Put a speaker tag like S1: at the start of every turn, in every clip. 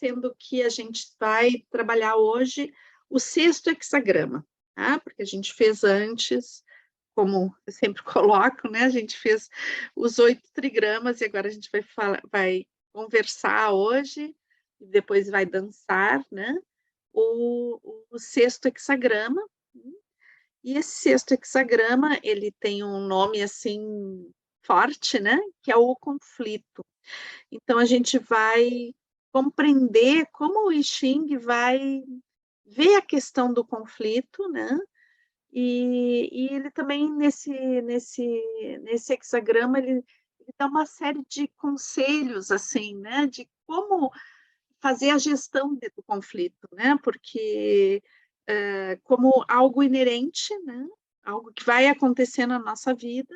S1: sendo que a gente vai trabalhar hoje o sexto hexagrama, tá? Porque a gente fez antes, como eu sempre coloco, né? A gente fez os 8 trigramas e agora a gente vai conversar hoje e depois vai dançar, né? O sexto hexagrama. E esse sexto hexagrama, ele tem um nome assim forte, né? Que é o conflito. Então a gente vai compreender como o I Ching vai ver a questão do conflito, né? E ele também, nesse hexagrama, ele dá uma série de conselhos, assim, né, de como fazer a gestão do conflito, né, porque como algo inerente, né, algo que vai acontecer na nossa vida,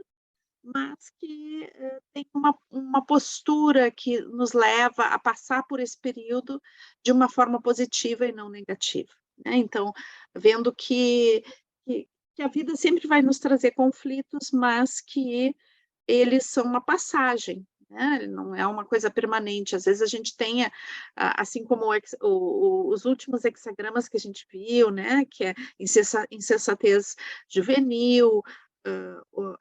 S1: mas que tem uma postura que nos leva a passar por esse período de uma forma positiva e não negativa, né? Então, vendo que, que a vida sempre vai nos trazer conflitos, mas que eles são uma passagem, né? Não é uma coisa permanente. Às vezes a gente tem, assim como os últimos hexagramas que a gente viu, né? Que é insensatez juvenil,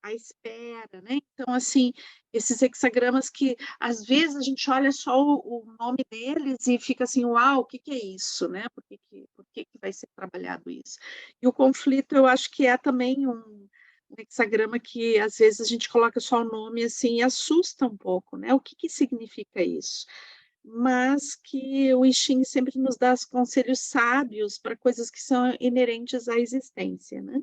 S1: a espera, né? Então, assim, esses hexagramas que às vezes a gente olha só o nome deles e fica assim, uau, o que que é isso, né? Por que que vai ser trabalhado isso? E o conflito, eu acho que é também um hexagrama que às vezes a gente coloca só o nome assim e assusta um pouco, né? O que que significa isso? Mas que o I Ching sempre nos dá conselhos sábios para coisas que são inerentes à existência, né?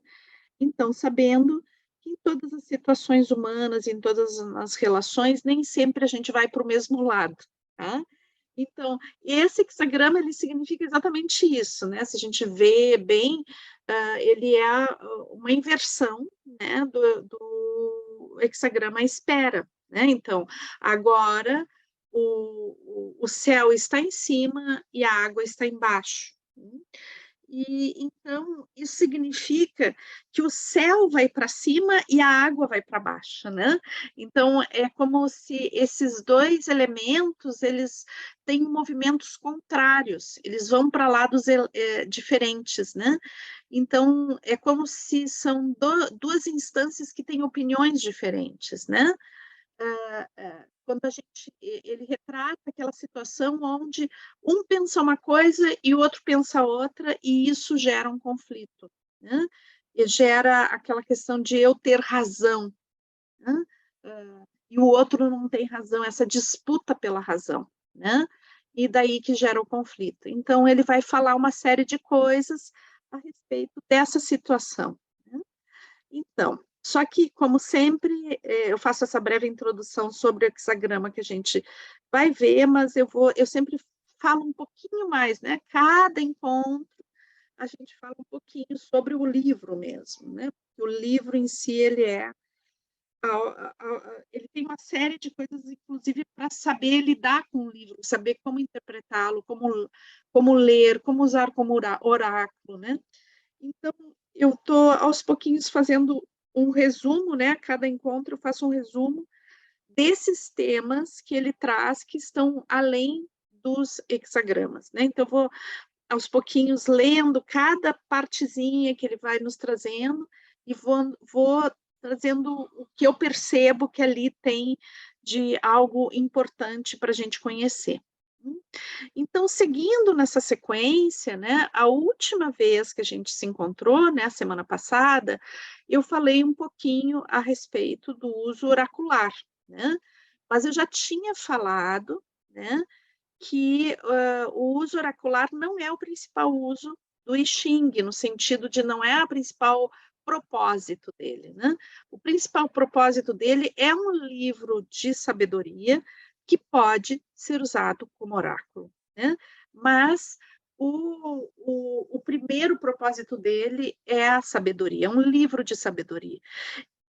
S1: Então, sabendo que em todas as situações humanas, em todas as relações, nem sempre a gente vai para o mesmo lado, tá? Então, esse hexagrama, ele significa exatamente isso, né? Se a gente vê bem, ele é uma inversão, né, do hexagrama à espera, né? Então, agora o céu está em cima e a água está embaixo. E então isso significa que o céu vai para cima e a água vai para baixo, né? Então é como se esses dois elementos eles têm movimentos contrários, eles vão para lados diferentes, né? Então é como se são duas instâncias que têm opiniões diferentes, né? Quando ele retrata aquela situação onde um pensa uma coisa e o outro pensa outra, e isso gera um conflito, né? E gera aquela questão de eu ter razão, né? E o outro não tem razão, essa disputa pela razão, né? E daí que gera o conflito. Então, ele vai falar uma série de coisas a respeito dessa situação, né? Então, só que, como sempre, eu faço essa breve introdução sobre o hexagrama que a gente vai ver, mas eu sempre falo um pouquinho mais, né? Cada encontro a gente fala um pouquinho sobre o livro mesmo, né? O livro em si, ele tem uma série de coisas, inclusive, para saber lidar com o livro, saber como interpretá-lo, como ler, como usar como oráculo, né? Então, eu estou aos pouquinhos fazendo um resumo, né? A cada encontro eu faço um resumo desses temas que ele traz, que estão além dos hexagramas, né? Então, eu vou aos pouquinhos lendo cada partezinha que ele vai nos trazendo e vou trazendo o que eu percebo que ali tem de algo importante para a gente conhecer. Então, seguindo nessa sequência, né, a última vez que a gente se encontrou, né, a semana passada, eu falei um pouquinho a respeito do uso oracular, né, mas eu já tinha falado, né, que o uso oracular não é o principal uso do I Ching, no sentido de não é o principal propósito dele, né? O principal propósito dele é um livro de sabedoria que pode ser usado como oráculo, né? Mas o primeiro propósito dele é a sabedoria, é um livro de sabedoria.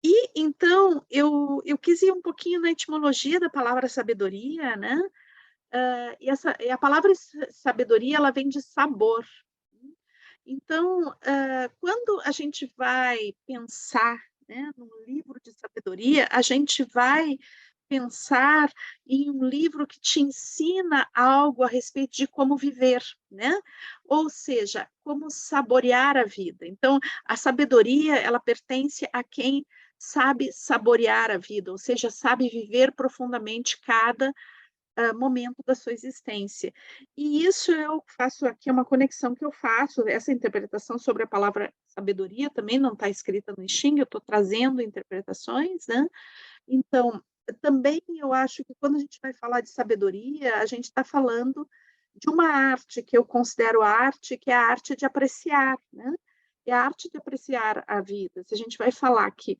S1: E então eu quis ir um pouquinho na etimologia da palavra sabedoria, né? E a palavra sabedoria, ela vem de sabor. Então, quando a gente vai pensar, né, num livro de sabedoria, a gente vai pensar em um livro que te ensina algo a respeito de como viver, né? Ou seja, como saborear a vida. Então, a sabedoria, ela pertence a quem sabe saborear a vida, ou seja, sabe viver profundamente cada momento da sua existência. E isso eu faço aqui, uma conexão que eu faço, essa interpretação sobre a palavra sabedoria também não está escrita no I Ching, eu estou trazendo interpretações, né? Então, também eu acho que quando a gente vai falar de sabedoria, a gente está falando de uma arte que eu considero arte, que é a arte de apreciar, né? É a arte de apreciar a vida. Se a gente vai falar que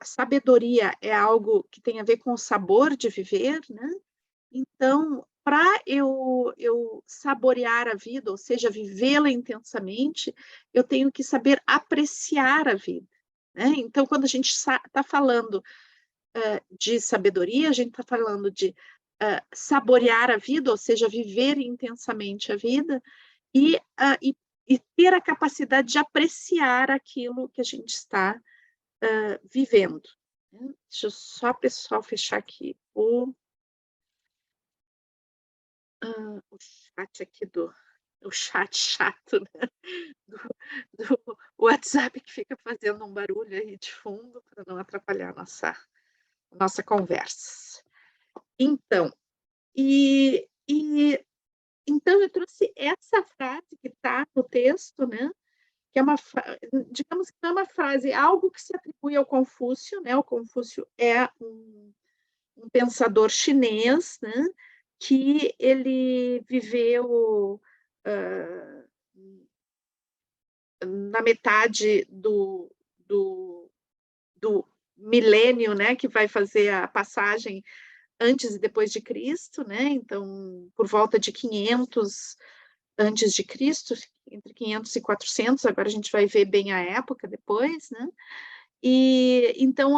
S1: sabedoria é algo que tem a ver com o sabor de viver, né? Então, para eu saborear a vida, ou seja, vivê-la intensamente, eu tenho que saber apreciar a vida, né? Então, quando a gente está falando de sabedoria, a gente está falando de saborear a vida, ou seja, viver intensamente a vida e ter a capacidade de apreciar aquilo que a gente está vivendo. Deixa eu só, pessoal, fechar aqui o chat aqui o chat chato, né? do WhatsApp que fica fazendo um barulho aí de fundo para não atrapalhar a nossa conversa. Então, então eu trouxe essa frase que está no texto, né? Que é digamos que não é uma frase, é algo que se atribui ao Confúcio, né? O Confúcio é um pensador chinês, né? Que ele viveu na metade do milênio, né? Que vai fazer a passagem antes e depois de Cristo, né? Então, por volta de 500 antes de Cristo, entre 500 e 400, agora a gente vai ver bem a época depois, né? E então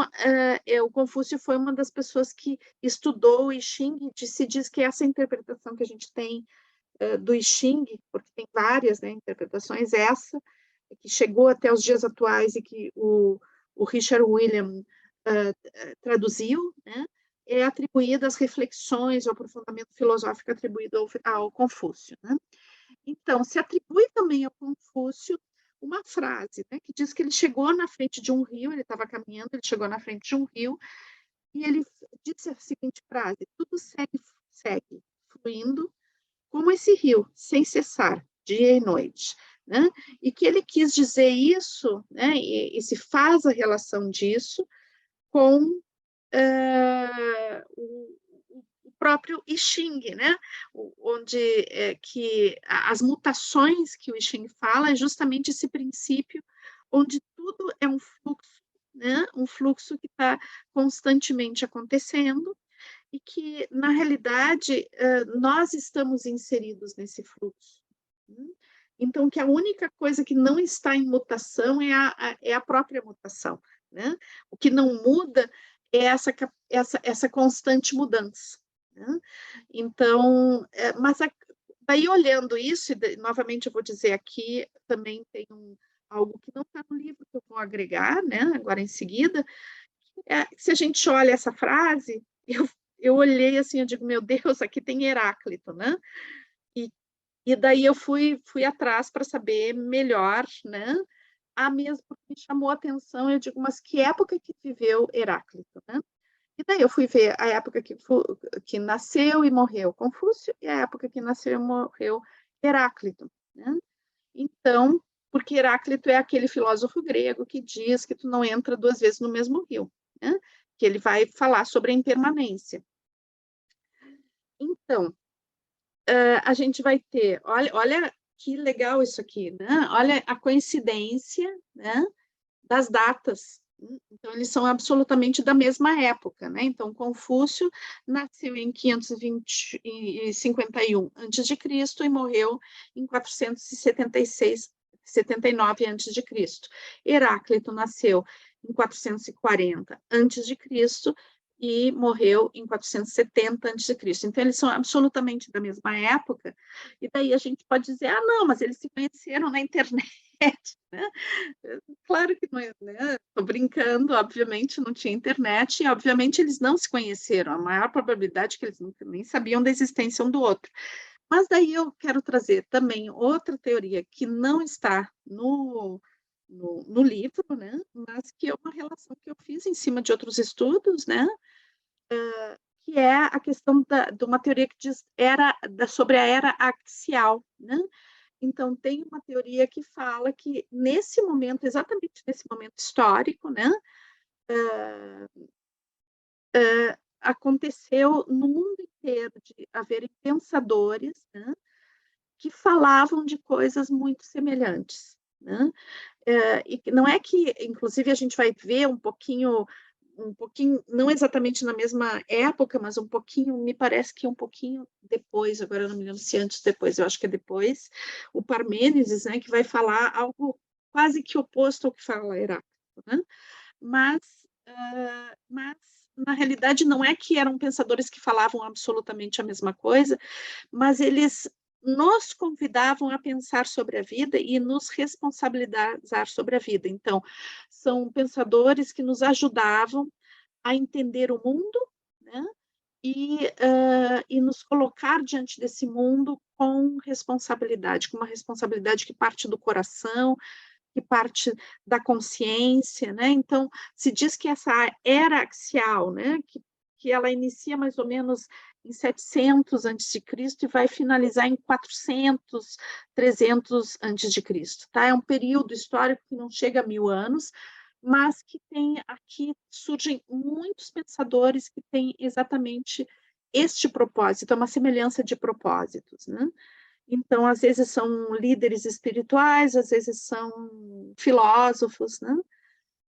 S1: o Confúcio foi uma das pessoas que estudou o I Ching, se diz que essa interpretação que a gente tem do I Ching, porque tem várias, né, interpretações, essa que chegou até os dias atuais e que o Richard William traduziu, né, é atribuída às reflexões, ao aprofundamento filosófico atribuído ao Confúcio, né? Então, se atribui também ao Confúcio uma frase, né, que diz que ele chegou na frente de um rio, ele estava caminhando, ele chegou na frente de um rio, e ele disse a seguinte frase: tudo segue fluindo como esse rio, sem cessar, dia e noite. Né? E que ele quis dizer isso, né, e se faz a relação disso com o próprio I Ching, né? Onde que as mutações que o I Ching fala é justamente esse princípio onde tudo é um fluxo, né? Um fluxo que está constantemente acontecendo e que, na realidade, nós estamos inseridos nesse fluxo. Né? Então, que a única coisa que não está em mutação é a própria mutação. Né? O que não muda é essa constante mudança. Né? Então, mas daí olhando isso, e novamente eu vou dizer aqui, também tem algo que não está no livro que eu vou agregar, né, agora em seguida, se a gente olha essa frase, eu olhei assim, eu digo, meu Deus, aqui tem Heráclito, né? E daí eu fui atrás para saber melhor, né? A mesma que me chamou a atenção, eu digo, mas que época que viveu Heráclito, né? E daí eu fui ver a época que nasceu e morreu Confúcio e a época que nasceu e morreu Heráclito, né? Então, porque Heráclito é aquele filósofo grego que diz que tu não entra duas vezes no mesmo rio, né? Que ele vai falar sobre a impermanência. Então, a gente vai ter, olha que legal isso aqui, né? Olha a coincidência, né, das datas. Então, eles são absolutamente da mesma época, né? Então, Confúcio nasceu em 551 a.C. e morreu em 479 a.C. Heráclito nasceu em 440 a.C. e morreu em 470 a.C. Então, eles são absolutamente da mesma época, e daí a gente pode dizer, não, mas eles se conheceram na internet, internet, né? Claro que não é, né? Estou brincando, obviamente não tinha internet, e obviamente eles não se conheceram, a maior probabilidade é que eles nunca nem sabiam da existência um do outro. Mas daí eu quero trazer também outra teoria que não está no livro, né? Mas que é uma relação que eu fiz em cima de outros estudos, né? Que é a questão de uma teoria que diz sobre a era axial, né? Então, tem uma teoria que fala que nesse momento, exatamente nesse momento histórico, né? Aconteceu no mundo inteiro de haverem pensadores, né, que falavam de coisas muito semelhantes, né? E não é que, inclusive, a gente vai ver um pouquinho, não exatamente na mesma época, mas um pouquinho, me parece que um pouquinho depois, agora eu não me lembro se antes ou depois, eu acho que é depois, o Parmênides, né, que vai falar algo quase que oposto ao que fala Heráclito, né? Mas na realidade não é que eram pensadores que falavam absolutamente a mesma coisa, mas eles nos convidavam a pensar sobre a vida e nos responsabilizar sobre a vida. Então, são pensadores que nos ajudavam a entender o mundo, né? E nos colocar diante desse mundo com responsabilidade, com uma responsabilidade que parte do coração, que parte da consciência, né? Então, se diz que essa era axial, né? Que ela inicia mais ou menos em 700 antes de Cristo e vai finalizar em 400, 300 antes de Cristo, tá? É um período histórico que não chega a 1000 anos, mas que tem aqui surgem muitos pensadores que têm exatamente este propósito, é uma semelhança de propósitos, né? Então, às vezes são líderes espirituais, às vezes são filósofos, né?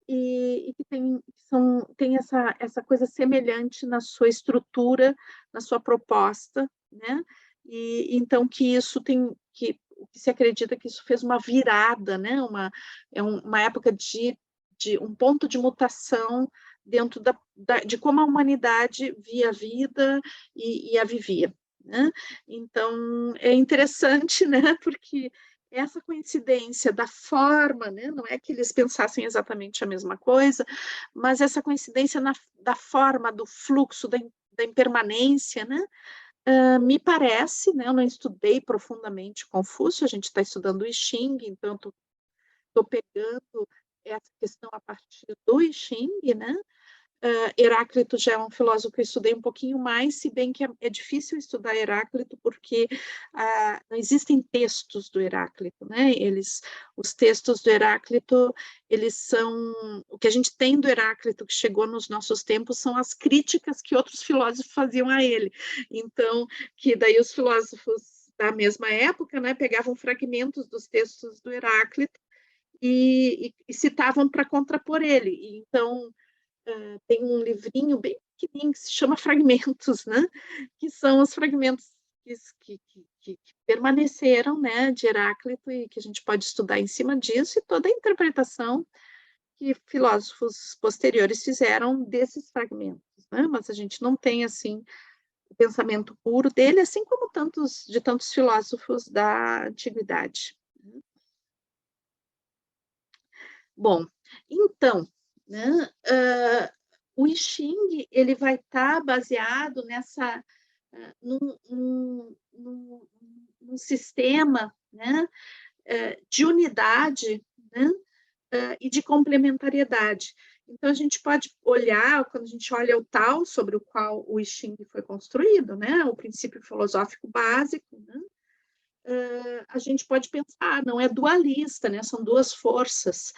S1: E que tem essa coisa semelhante na sua estrutura, na sua proposta, né? E então que isso que se acredita que isso fez uma virada, né? Uma época de um ponto de mutação dentro de como a humanidade via a vida e a vivia, né? Então é interessante, né? Porque essa coincidência da forma, né? Não é que eles pensassem exatamente a mesma coisa, mas essa coincidência da forma, do fluxo, da impermanência, né? Me parece, né? Eu não estudei profundamente Confúcio, a gente está estudando o I Ching, então estou pegando essa questão a partir do I Ching, né? Heráclito já é um filósofo que eu estudei um pouquinho mais, se bem que é difícil estudar Heráclito, porque não existem textos do Heráclito, né? Os textos do Heráclito, eles são... O que a gente tem do Heráclito que chegou nos nossos tempos são as críticas que outros filósofos faziam a ele. Então, que daí os filósofos da mesma época, né, pegavam fragmentos dos textos do Heráclito e citavam para contrapor ele. Então, tem um livrinho bem pequenininho que se chama Fragmentos, né? Que são os fragmentos que permaneceram, né, de Heráclito e que a gente pode estudar em cima disso e toda a interpretação que filósofos posteriores fizeram desses fragmentos, né? Mas a gente não tem assim o pensamento puro dele, assim como de tantos filósofos da antiguidade. Bom, então, né, o I Ching ele vai estar baseado num sistema, né, de unidade, né, e de complementariedade. Então, a gente pode olhar, quando a gente olha o Tao, sobre o qual o I Ching foi construído, né, o princípio filosófico básico, né, a gente pode pensar, não é dualista, né, são duas forças,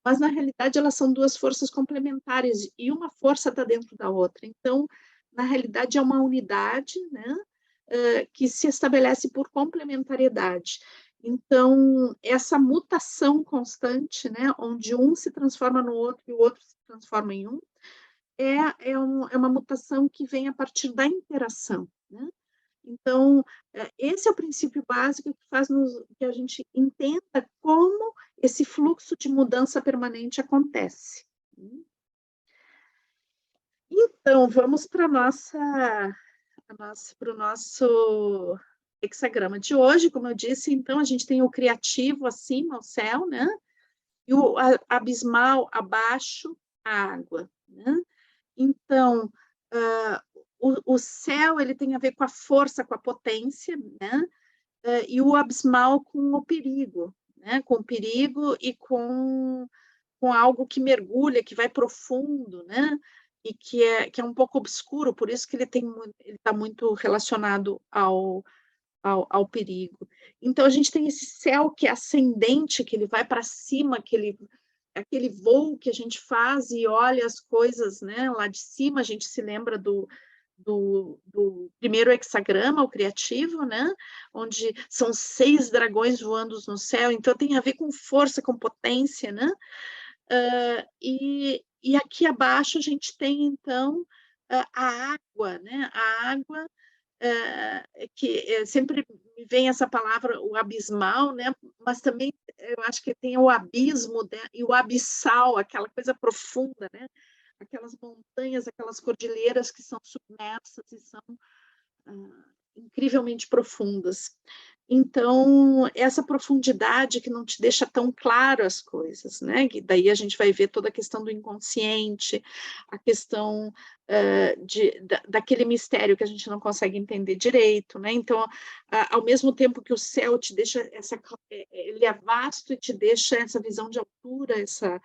S1: mas na realidade elas são duas forças complementares e uma força está dentro da outra. Então, na realidade é uma unidade, né, que se estabelece por complementariedade. Então, essa mutação constante, né, onde um se transforma no outro e o outro se transforma em um, é uma mutação que vem a partir da interação, né? Então, esse é o princípio básico que faz que a gente entenda como esse fluxo de mudança permanente acontece. Então, vamos para o nosso hexagrama de hoje, como eu disse, então a gente tem o criativo acima, o céu, né? E o abismal abaixo, a água, né? Então, o céu ele tem a ver com a força, com a potência, né? E o abismal com o perigo, né? Com o perigo e com algo que mergulha, que vai profundo, né? E que é um pouco obscuro, por isso que ele está muito relacionado ao perigo. Então, a gente tem esse céu que é ascendente, que ele vai para cima, aquele voo que a gente faz e olha as coisas, né? Lá de cima, a gente se lembra do primeiro hexagrama, o criativo, né? Onde são 6 dragões voando no céu, então tem a ver com força, com potência, né? E aqui abaixo a gente tem, então, a água, né? A água que sempre me vem essa palavra, o abismal, né? Mas também eu acho que tem o abismo, né? E o abissal, aquela coisa profunda, né? Aquelas montanhas, aquelas cordilheiras que são submersas e são incrivelmente profundas. Então, essa profundidade que não te deixa tão claro as coisas, né? Que daí a gente vai ver toda a questão do inconsciente, a questão daquele mistério que a gente não consegue entender direito, né? Então, ao mesmo tempo que o céu te deixa ele é vasto e te deixa essa visão de altura, essa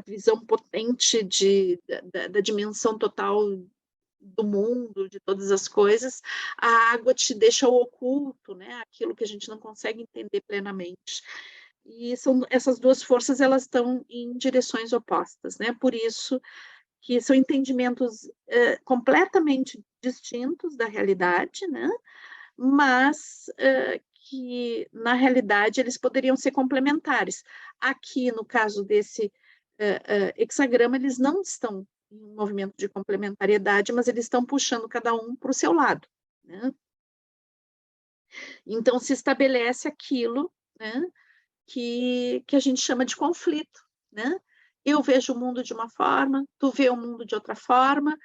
S1: visão potente da dimensão total do mundo, de todas as coisas, a água te deixa o oculto, né? Aquilo que a gente não consegue entender plenamente. E essas duas forças, elas estão em direções opostas, né? Por isso que são entendimentos completamente distintos da realidade, né? Mas que, na realidade, eles poderiam ser complementares. Aqui, no caso desse hexagrama, eles não estão em um movimento de complementariedade, mas eles estão puxando cada um para o seu lado, né? Então, se estabelece aquilo, né, que a gente chama de conflito, né? Eu vejo o mundo de uma forma, tu vê o mundo de outra forma,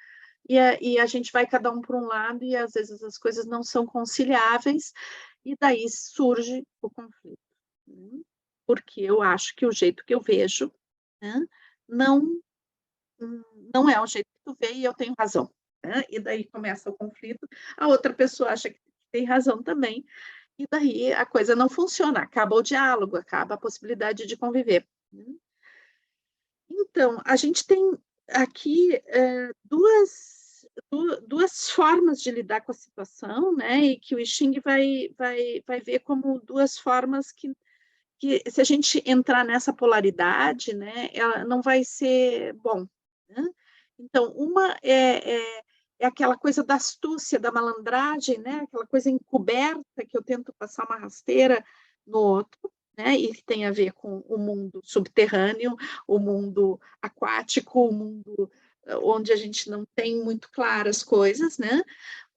S1: e a gente vai cada um para um lado, e às vezes as coisas não são conciliáveis, e daí surge o conflito, né? Porque eu acho que o jeito que eu vejo, né, não não é o jeito que tu vê e eu tenho razão, né? E daí começa o conflito, a outra pessoa acha que tem razão também, e daí a coisa não funciona, acaba o diálogo, acaba a possibilidade de conviver, né? Então, a gente tem aqui duas formas de lidar com a situação, né? E que o I Ching vai ver como duas formas que, se a gente entrar nessa polaridade, né, ela não vai ser bom, né? Então, uma é aquela coisa da astúcia, da malandragem, né? Aquela coisa encoberta que eu tento passar uma rasteira no outro, né? E que tem a ver com o mundo subterrâneo, o mundo aquático, o mundo onde a gente não tem muito claras as coisas, né?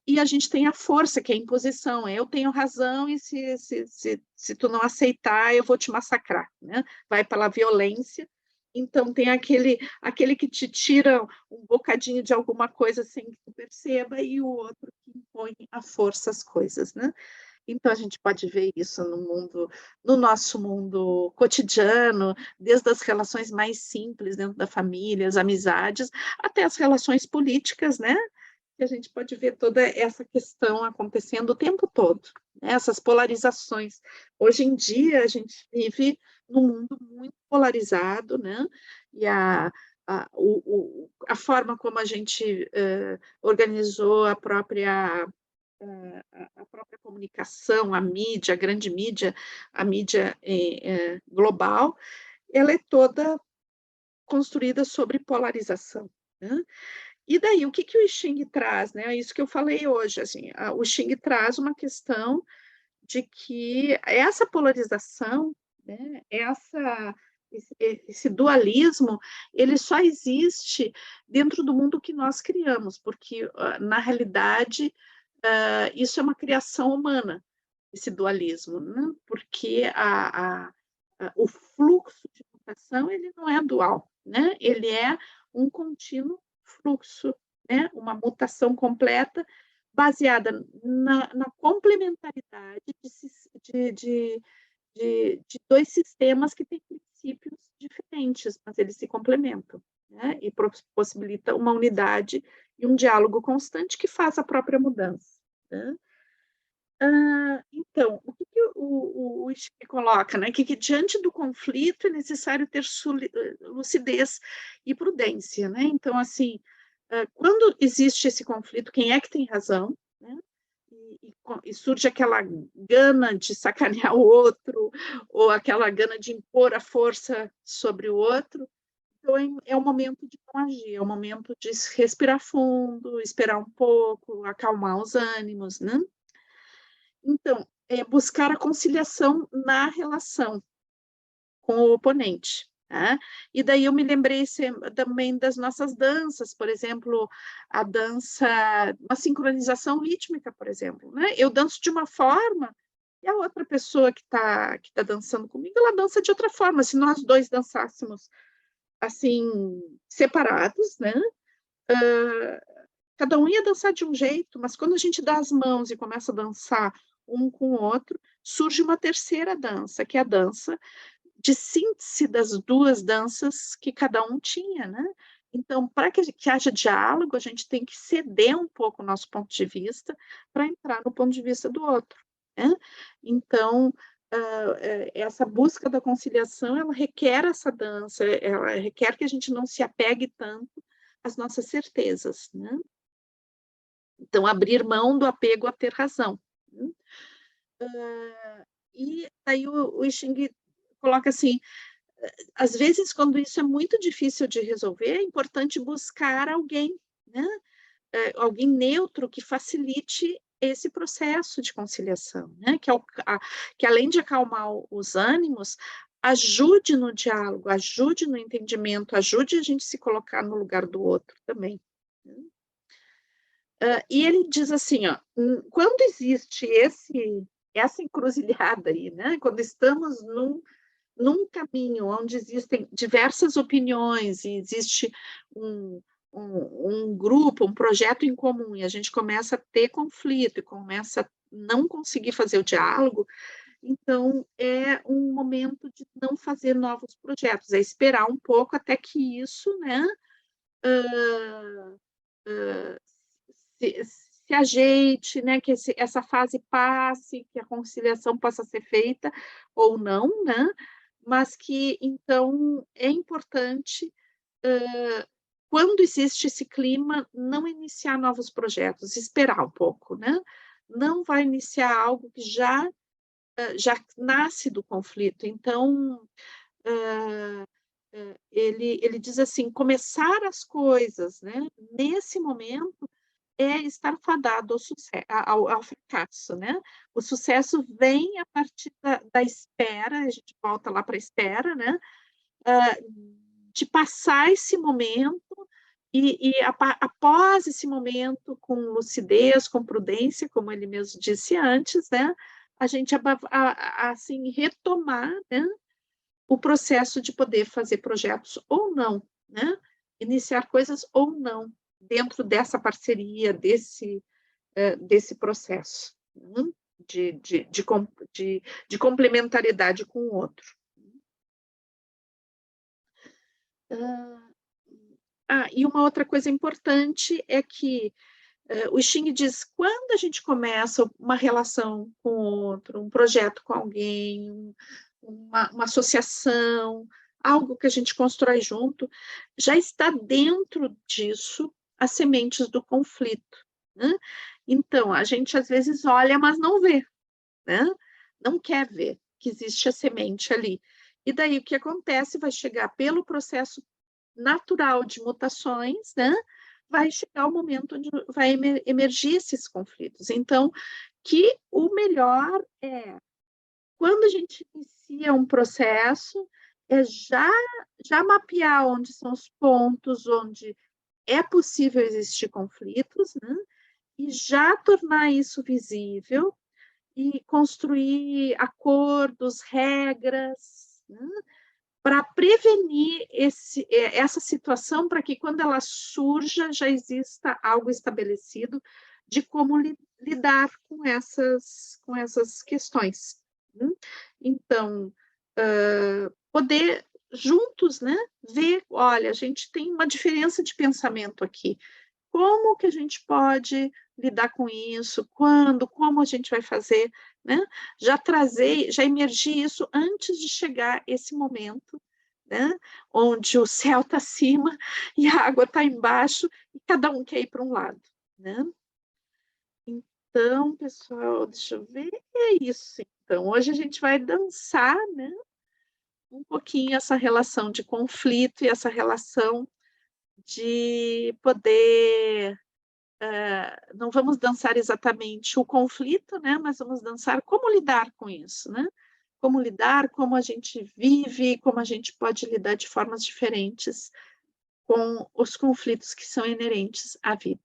S1: E a gente tem a força, que é a imposição. Eu tenho razão e se tu não aceitar, eu vou te massacrar, né? Vai pela violência. Então, tem aquele que te tira um bocadinho de alguma coisa sem que tu perceba, e o outro que impõe à força as coisas, né? Então, a gente pode ver isso no nosso mundo cotidiano, desde as relações mais simples dentro da família, as amizades, até as relações políticas, né? Que a gente pode ver toda essa questão acontecendo o tempo todo, né? Essas polarizações. Hoje em dia, a gente vive num mundo muito polarizado, né? E a forma como a gente organizou a própria comunicação, a mídia, a grande mídia, a mídia global, ela é toda construída sobre polarização, né? E daí, o que o Xing traz, né? É isso que eu falei hoje, assim, o Xing traz uma questão de que essa polarização, né, esse dualismo, ele só existe dentro do mundo que nós criamos, porque, na realidade, isso é uma criação humana, esse dualismo, né? Porque o fluxo de mutação, ele não é dual, né? Ele é um contínuo fluxo, né? Uma mutação completa baseada na complementaridade de dois sistemas que têm princípios diferentes, mas eles se complementam, né? E possibilita uma unidade e um diálogo constante que faz a própria mudança, né? Então, o que o Ishii coloca, né? Que diante do conflito é necessário ter lucidez e prudência, né? Então, assim, quando existe esse conflito, quem é que tem razão, né? E surge aquela gana de sacanear o outro, ou aquela gana de impor a força sobre o outro. Então, é o momento de não agir, é o momento de respirar fundo, esperar um pouco, acalmar os ânimos, né? Então, é buscar a conciliação na relação com o oponente. Tá? E daí eu me lembrei também das nossas danças, por exemplo, a dança, uma sincronização rítmica, por exemplo. Né? Eu danço de uma forma e a outra pessoa que tá dançando comigo, ela dança de outra forma. Se nós dois dançássemos assim, separados, né? Cada um ia dançar de um jeito, mas quando a gente dá as mãos e começa a dançar um com o outro, surge uma terceira dança, que é a dança de síntese das duas danças que cada um tinha, né? Então, para que haja diálogo, a gente tem que ceder um pouco o nosso ponto de vista para entrar no ponto de vista do outro, né? Então, essa busca da conciliação, ela requer essa dança, ela requer que a gente não se apegue tanto às nossas certezas, né? Então, abrir mão do apego a ter razão. E aí o Xing coloca assim, às vezes, quando isso é muito difícil de resolver, é importante buscar alguém, né? Alguém neutro que facilite esse processo de conciliação, né? Que além de acalmar os ânimos, ajude no diálogo, ajude no entendimento, ajude a gente se colocar no lugar do outro também. Né? E ele diz assim, ó, quando existe essa encruzilhada aí, né? Quando estamos num caminho onde existem diversas opiniões e existe um grupo, um projeto em comum, e a gente começa a ter conflito e começa a não conseguir fazer o diálogo, então é um momento de não fazer novos projetos, é esperar um pouco até que isso, né, se ajeite, né, que essa fase passe, que a conciliação possa ser feita ou não, né, mas que, então, é importante, quando existe esse clima, não iniciar novos projetos, esperar um pouco, né? Não vai iniciar algo que já nasce do conflito. Então, ele diz assim, começar as coisas, né? Nesse momento, é estar fadado ao fracasso, né? O sucesso vem a partir da espera, a gente volta lá para a espera, né? De passar esse momento após esse momento, com lucidez, com prudência, como ele mesmo disse antes, né? A gente assim retomar, né? O processo de poder fazer projetos ou não, né? Iniciar coisas ou não dentro dessa parceria, desse processo, né? de complementariedade com o outro. E uma outra coisa importante é que o Xing diz, quando a gente começa uma relação com outro, um projeto com alguém, uma associação, algo que a gente constrói junto, já está dentro disso as sementes do conflito, né? Então, a gente às vezes olha, mas não vê, né? Não quer ver que existe a semente ali. E daí o que acontece? Vai chegar pelo processo natural de mutações, né? Vai chegar o momento onde vai emergir esses conflitos. Então, que o melhor é, quando a gente inicia um processo, é já mapear onde são os pontos onde é possível existir conflitos, né? E já tornar isso visível e construir acordos, regras, né? Para prevenir essa situação, para que quando ela surja já exista algo estabelecido de como lidar com essas questões. Então, poder juntos, né, ver, olha, a gente tem uma diferença de pensamento aqui. Como que a gente pode lidar com isso? Quando? Como a gente vai fazer, né? Já emergir isso antes de chegar esse momento, né? Onde o céu está acima e a água está embaixo e cada um quer ir para um lado, né? Então, pessoal, deixa eu ver, é isso. Então, hoje a gente vai dançar, né? Um pouquinho essa relação de conflito e essa relação de poder não vamos dançar exatamente o conflito, né, mas vamos dançar como lidar com isso, né? Como lidar, como a gente vive, como a gente pode lidar de formas diferentes com os conflitos que são inerentes à vida.